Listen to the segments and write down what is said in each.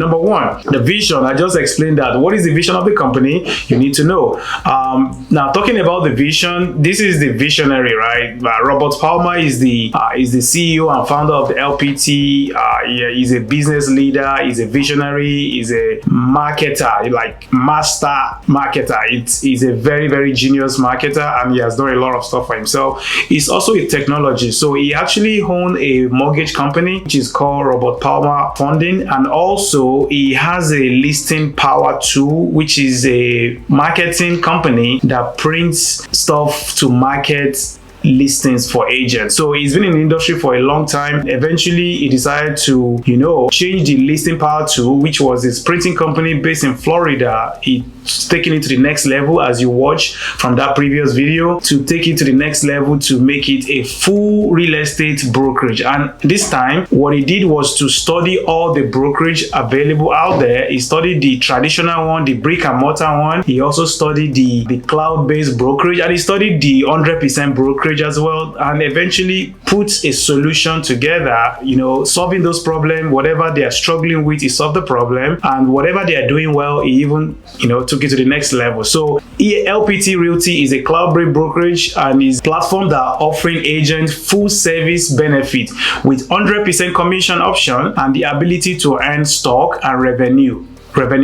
Number one, the vision. I just explained that. What is the vision of the company? You need to know. Now, talking about the vision, this is the visionary, right? Robert Palmer is the CEO and founder of the LPT. He's a business leader. He's a visionary. He's a marketer, like master marketer. He's a very, very genius marketer, and he has done a lot of stuff for himself. He's also a technologist. So he actually owns a mortgage company, which is called Robert Palmer Funding, and also he has a listing power tool, which is a marketing company that prints stuff to market listings for agents. So he's been in the industry for a long time. Eventually he decided to change the listing power tool, which was his printing company based in Florida. He's taking it to the next level, as you watch from that previous video, to take it to the next level to make it a full real estate brokerage. And this time what he did was to study all the brokerage available out there. He studied the traditional one, the brick and mortar one. He also studied the cloud-based brokerage, and he studied the 100% brokerage as well, and eventually puts a solution together, solving those problems. Whatever they are struggling with, he solved the problem, and whatever they are doing well, he even took it to the next level. So LPT Realty is a cloud-based brokerage, and is a platform that are offering agents full service benefit with 100% commission option and the ability to earn stock and revenue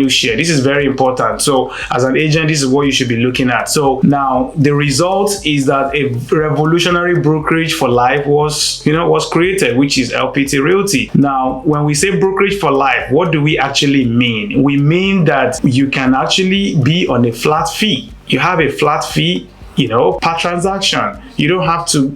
share. This is very important. So as an agent, this is what you should be looking at. So now the result is that a revolutionary brokerage for life was created, which is LPT Realty. Now, when we say brokerage for life, what do we actually mean? We mean that you can actually be on a flat fee. You have a flat fee per transaction. You don't have to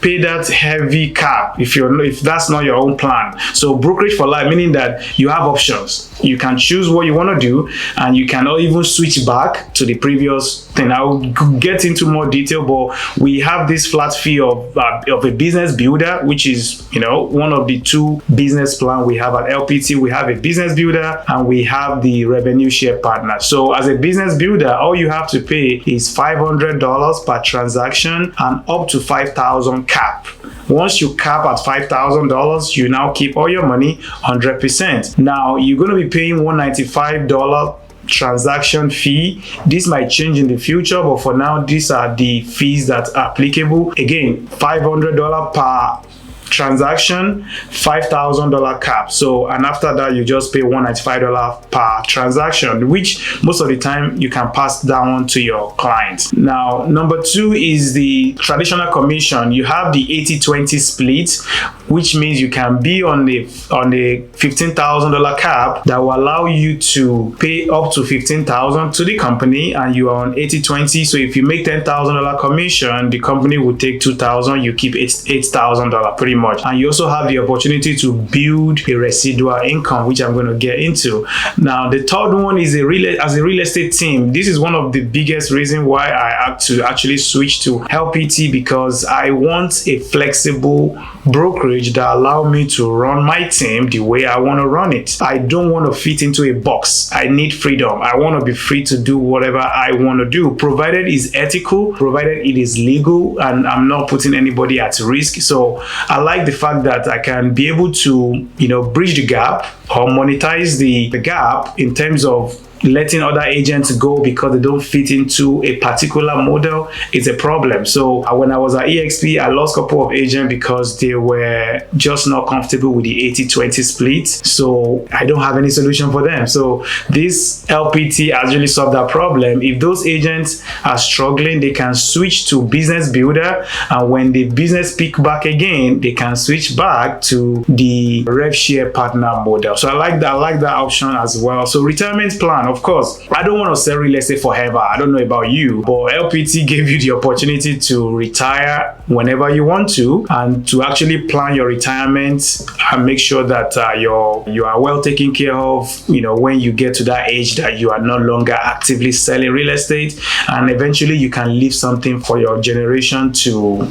pay that heavy cap if that's not your own plan. So brokerage for life, meaning that you have options. You can choose what you want to do, and you can even switch back to the previous thing. I'll get into more detail, but we have this flat fee of a business builder, which is one of the two business plans we have at LPT. We have a business builder and we have the revenue share partner. So as a business builder, all you have to pay is $500 per transaction and up to $5,000 cap. Once you cap at $5,000, you now keep all your money 100%. Now you're going to be paying $195 transaction fee. This might change in the future, but for now these are the fees that are applicable. Again, $500 per transaction, $5,000 cap. So, and after that you just pay $195 per transaction, which most of the time you can pass down to your client. Now, number two is the traditional commission. You have the 80-20 split, which means you can be on the $15,000 cap that will allow you to pay up to $15,000 to the company, and you are on 80-20. So if you make $10,000 commission, the company will take $2,000. You keep $8,000 pretty much. And you also have the opportunity to build a residual income, which I'm going to get into. Now, the third one is as a real estate team. This is one of the biggest reasons why I had to actually switch to LPT, because I want a flexible brokerage that allow me to run my team the way I want to run it. I don't want to fit into a box. I need freedom. I want to be free to do whatever I want to do, provided it's ethical, provided it is legal, and I'm not putting anybody at risk. So I like the fact that I can be able to, bridge the gap or monetize the gap in terms of letting other agents go because they don't fit into a particular model is a problem. So when I was at EXP, I lost a couple of agents because they were just not comfortable with the 80-20 split. So I don't have any solution for them. So this LPT actually solved that problem. If those agents are struggling, they can switch to business builder, and when the business pick back again, they can switch back to the rev share partner model. So I like that option as well. So retirement plan. Of course, I don't want to sell real estate forever. I don't know about you, but LPT gave you the opportunity to retire whenever you want to, and to actually plan your retirement and make sure that you are well taken care of, when you get to that age that you are no longer actively selling real estate, and eventually you can leave something for your generation to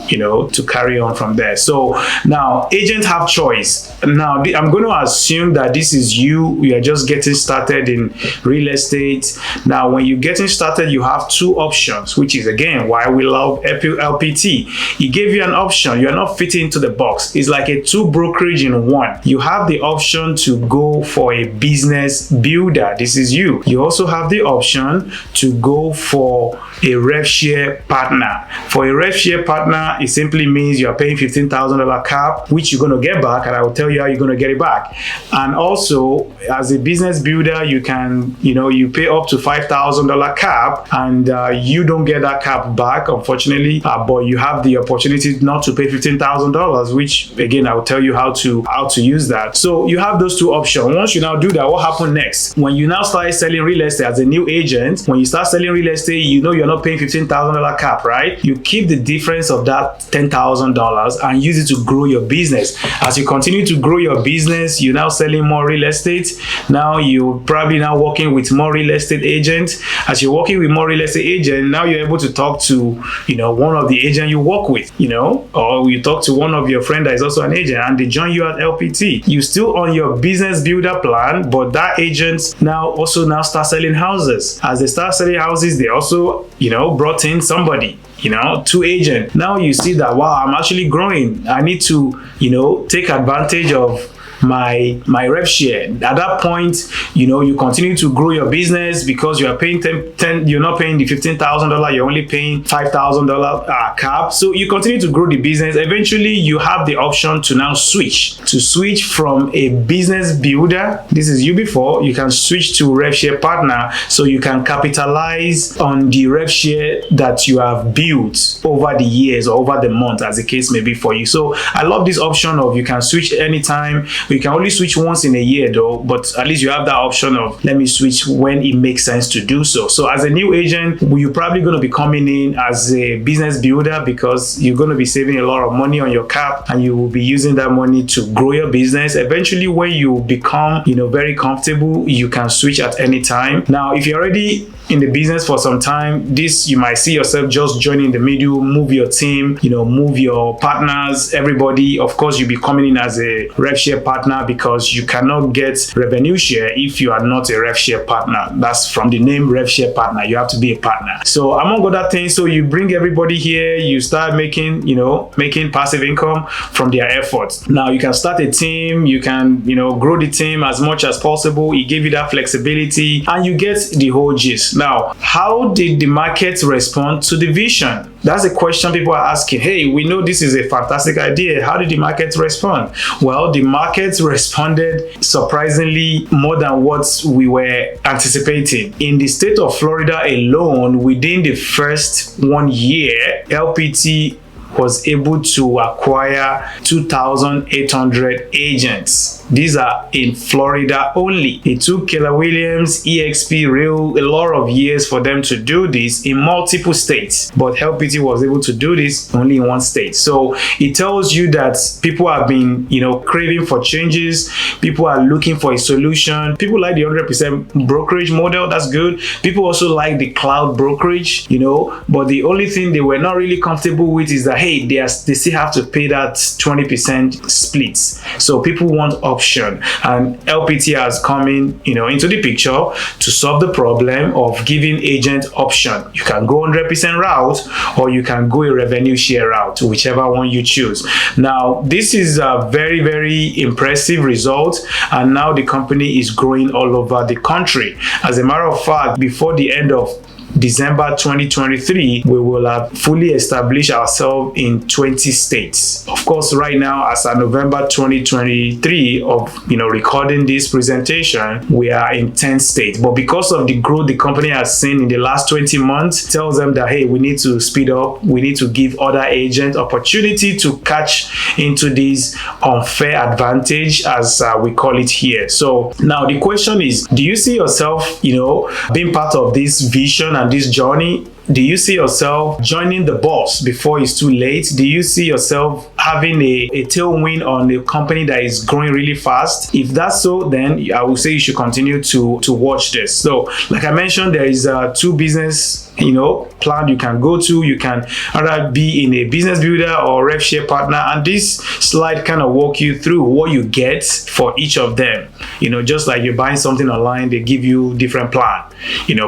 carry on from there. So now agents have choice. Now I'm going to assume that this is you are just getting started in real estate. Now, when you're getting started, you have two options, which is again why we love LPT. It gave you an option. You're not fitting into the box. It's like a two brokerage in one. You have the option to go for a business builder. This is you. You also have the option to go for a rev share partner. For a rev share partner, it simply means you're paying $15,000 cap, which you're going to get back, and I will tell you how you're going to get it back. And also, as a business builder, you can, you pay up to $5,000 cap, and you don't get that cap back, unfortunately, but you have the opportunity not to pay $15,000, which again, I will tell you how to use that. So you have those two options. Once you now do that, what happens next? When you now start selling real estate as a new agent, when you start selling real estate, you're not paying $15,000 cap, right? You keep the difference of that $10,000 and use it to grow your business. As you continue to grow your business, you're now selling more real estate. Now you're probably now working with more real estate agents. As you're working with more real estate agents, now you're able to talk to, one of the agents you work with, or you talk to one of your friends that is also an agent, and they join you at LPT. You still on your business builder plan, but that agent now start selling houses. As they start selling houses, they also, brought in somebody, two agents. Now you see that, wow, I'm actually growing. I need to, take advantage of my rev share. At that point, you continue to grow your business because you are paying 10, you're not paying the $15,000, you're only paying $5,000 cap. So you continue to grow the business. Eventually, you have the option to now switch from a business builder. This is you before. You can switch to rev share partner, so you can capitalize on the rev share that you have built over the years or over the month, as the case may be for you. So I love this option of you can switch anytime. You can only switch once in a year though, but at least you have that option of let me switch when it makes sense to do so. So as a new agent, you're probably going to be coming in as a business builder because you're going to be saving a lot of money on your cap, and you will be using that money to grow your business. Eventually, when you become, very comfortable, you can switch at any time. Now, if you're already in the business for some time, you might see yourself just joining the middle, move your team, move your partners, everybody. Of course, you'll be coming in as a rev share partner because you cannot get revenue share if you are not a rev share partner. That's from the name rev share partner. You have to be a partner. So among other things, so you bring everybody here, you start making passive income from their efforts. Now you can start a team, you can, grow the team as much as possible. It gives you that flexibility and you get the whole gist. Now, how did the market respond to the vision? That's a question people are asking. Hey, we know this is a fantastic idea. How did the market respond? Well, the market responded surprisingly more than what we were anticipating. In the state of Florida alone, within the first 1 year, LPT was able to acquire 2,800 agents. These are in Florida only. It took Keller Williams, EXP a lot of years for them to do this in multiple states, but LPT was able to do this only in one state. So it tells you that people have been, craving for changes. People are looking for a solution. People like the 100% brokerage model. That's good. People also like the cloud brokerage, but the only thing they were not really comfortable with is that, hey, they still have to pay that 20% splits. So people want option, and LPT has come in, into the picture to solve the problem of giving agent option. You can go 100% route, or you can go a revenue share route, whichever one you choose. Now, this is a very, very impressive result, and now the company is growing all over the country. As a matter of fact, before the end of December 2023, we will have fully established ourselves in 20 states. Of course, right now, as of November 2023 of recording this presentation, we are in 10 states. But because of the growth the company has seen in the last 20 months, it tells them that, hey, we need to speed up. We need to give other agents opportunity to catch into this unfair advantage, as we call it here. So now the question is, do you see yourself, being part of this vision and this journey? Do you see yourself joining the bus before it's too late? Do you see yourself having a tailwind on a company that is growing really fast? If that's so, then I would say you should continue to watch this. So like I mentioned, there is two business plan you can go to. You can either be in a business builder or rev share partner, and this slide kind of walk you through what you get for each of them. Just like you're buying something online, they give you different plan.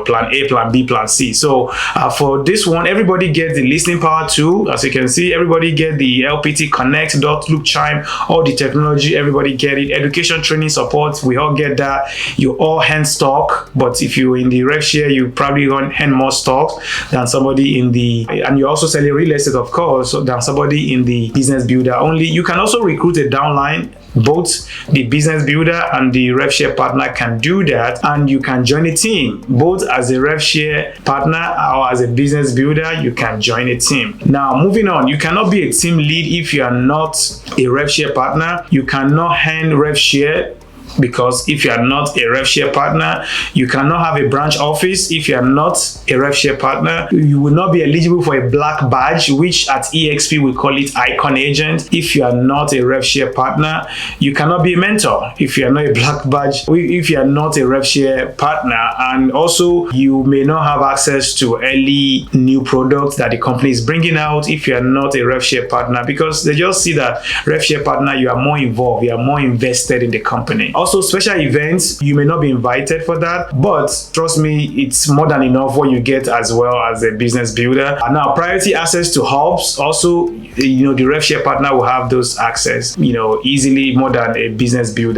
Plan A, plan B, plan C. So for this one, everybody gets the listening power too. As you can see, everybody get the LPT connect, dot, loop, chime, all the technology, everybody get it. Education, training, support, we all get that. You all hand stock, but if you're in the rev share, you probably hand more stock than somebody in the, and you're also selling real estate, of course, than somebody in the business builder. Only you can also recruit a downline. Both the business builder and the rev share partner can do that, and you can join a team. Both as a rev share partner or as a business builder, you can join a team. Now, moving on, you cannot be a team lead if you are not a rev share partner. You cannot hand rev share, because if you are not a rev share partner, you cannot have a branch office. If you are not a rev share partner, you will not be eligible for a black badge, which at EXP we call it icon agent. If you are not a rev share partner, you cannot be a mentor. If you are not a black badge, if you are not a rev share partner, and also you may not have access to early new products that the company is bringing out if you are not a rev share partner, because they just see that rev share partner, you are more involved, you are more invested in the company. Also, special events, you may not be invited for that, but trust me, it's more than enough what you get as well as a business builder. And now, priority access to hubs. Also, the rev share partner will have those access, easily more than a business builder.